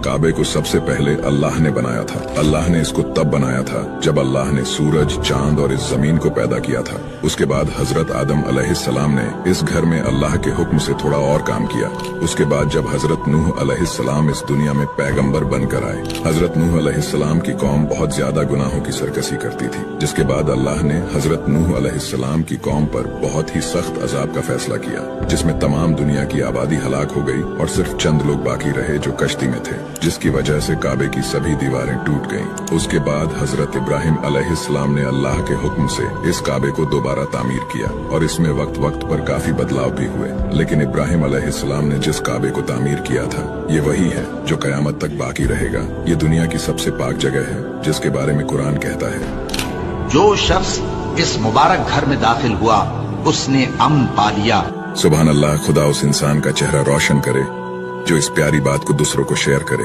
काबे को सबसे पहले अल्लाह ने बनाया था। अल्लाह ने इसको तब बनाया था जब अल्लाह ने सूरज, चांद और इस जमीन को पैदा किया था। उसके बाद हजरत आदम अलैहिस्सलाम ने इस घर में अल्लाह के हुक्म से थोड़ा और काम किया। उसके बाद जब हजरत नूह अलैहिस्सलाम इस दुनिया में पैगंबर बनकर आए, हजरत नूह अलैहिस्सलाम की कौम बहुत ज्यादा गुनाहों की सरकशी करती थी, जिसके बाद अल्लाह ने हजरत नूह अलैहिस्सलाम की कौम पर बहुत ही सख्त अजाब का फैसला किया, जिसमें तमाम दुनिया की आबादी हलाक हो गई और सिर्फ चंद लोग बाकी रहे जो कश्ती में थे, जिसकी वजह से काबे की सभी दीवारें टूट गईं। उसके बाद हजरत इब्राहिम अलैहिस्सलाम ने अल्लाह के हुक्म से इस काबे को दोबारा तामीर किया और इसमें वक्त वक्त पर काफी बदलाव भी हुए, लेकिन इब्राहिम अलैहिस्सलाम ने जिस काबे को तामीर किया था ये वही है जो कयामत तक बाकी रहेगा। ये दुनिया की सबसे पाक जगह है, जिसके बारे में कुरान कहता है, जो शख्स इस मुबारक घर में दाखिल हुआ उसने अमन पा लिया। सुभान अल्लाह। खुदा उस इंसान का चेहरा रोशन करे जो इस प्यारी बात को दूसरों को शेयर करे।